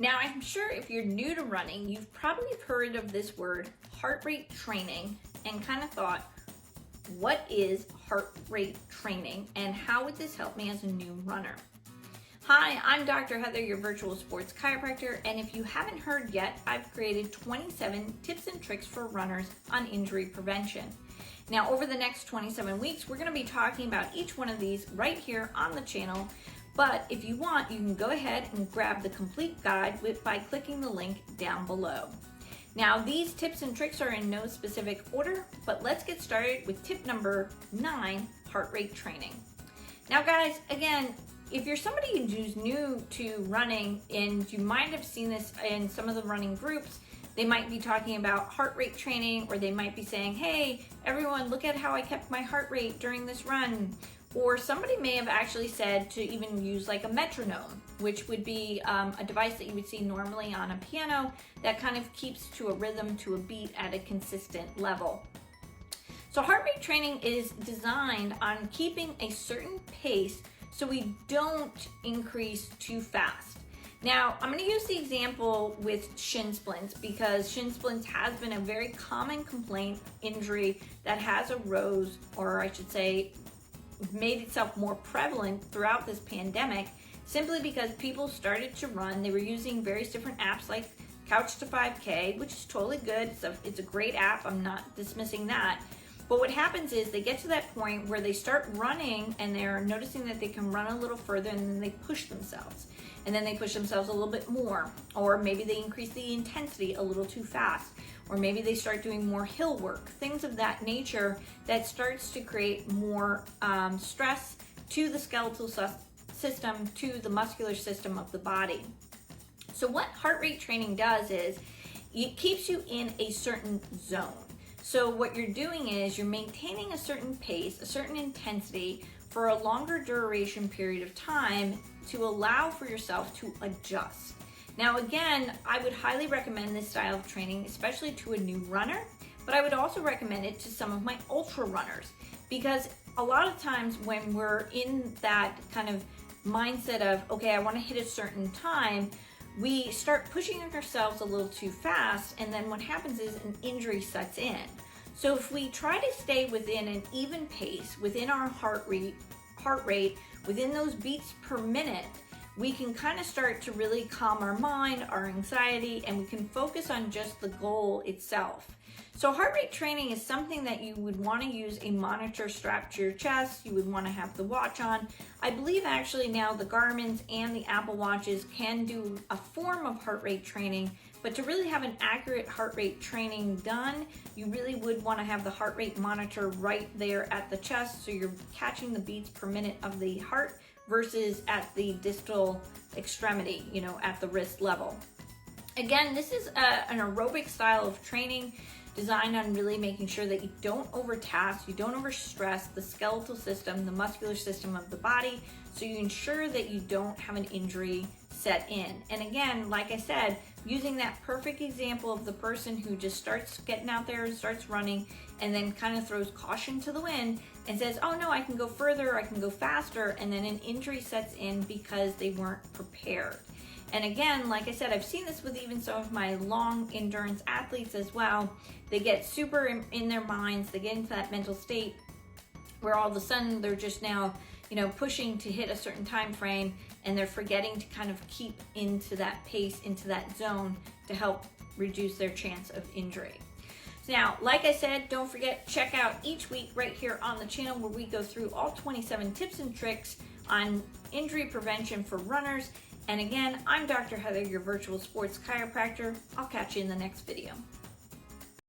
Now, I'm sure if you're new to running, you've probably heard of this word, heart rate training, and kind of thought, what is heart rate training and how would this help me as a new runner? Hi, I'm Dr. Heather, your virtual sports chiropractor, and if you haven't heard yet, I've created 27 tips and tricks for runners on injury prevention. Now, over the next 27 weeks, we're going to be talking about each one of these right here on the channel. But if you want, you can go ahead and grab the complete guide by clicking the link down below. Now, these tips and tricks are in no specific order, but let's get started with tip number 9, heart rate training. Now, guys, again, if you're somebody who's new to running and you might have seen this in some of the running groups, they might be talking about heart rate training, or they might be saying, hey, everyone, look at how I kept my heart rate during this run. Or somebody may have actually said to even use like a metronome, which would be a device that you would see normally on a piano that kind of keeps to a rhythm, to a beat at a consistent level. So heart rate training is designed on keeping a certain pace so we don't increase too fast. Now, I'm going to use the example with shin splints because shin splints has been a very common complaint injury that has arose, or I should say, made itself more prevalent throughout this pandemic, simply because people started to run. They were using various different apps like Couch to 5K, which is totally good. It's a great app. I'm not dismissing that. But what happens is they get to that point where they start running and they're noticing that they can run a little further, and then they push themselves. And then they push themselves a little bit more. Or maybe they increase the intensity a little too fast. Or maybe they start doing more hill work, things of that nature that starts to create more stress to the skeletal system, to the muscular system of the body. So what heart rate training does is it keeps you in a certain zone. So what you're doing is you're maintaining a certain pace, a certain intensity for a longer duration period of time to allow for yourself to adjust. Now, again, I would highly recommend this style of training, especially to a new runner, but I would also recommend it to some of my ultra runners, because a lot of times when we're in that kind of mindset of, okay, I want to hit a certain time, we start pushing ourselves a little too fast, and then what happens is an injury sets in. So if we try to stay within an even pace, within our heart rate, within those beats per minute, we can kind of start to really calm our mind, our anxiety, and we can focus on just the goal itself. So heart rate training is something that you would want to use a monitor strapped to your chest. You would want to have the watch on. I believe actually now the Garmin's and the Apple Watches can do a form of heart rate training, but to really have an accurate heart rate training done, you really would want to have the heart rate monitor right there at the chest, so you're catching the beats per minute of the heart versus at the distal extremity, at the wrist level. Again, this is an aerobic style of training designed on really making sure that you don't overtask, you don't overstress the skeletal system, the muscular system of the body, so you ensure that you don't have an injury set in. And again, like I said, using that perfect example of the person who just starts getting out there and starts running and then kind of throws caution to the wind and says, oh no, I can go further, I can go faster, and then an injury sets in because they weren't prepared. And again, like I said, I've seen this with even some of my long endurance athletes as well. They get super in their minds, they get into that mental state where all of a sudden they're just now, pushing to hit a certain time frame, and they're forgetting to kind of keep into that pace, into that zone to help reduce their chance of injury. Now, like I said, don't forget, check out each week right here on the channel where we go through all 27 tips and tricks on injury prevention for runners. And again, I'm Dr. Heather, your virtual sports chiropractor. I'll catch you in the next video.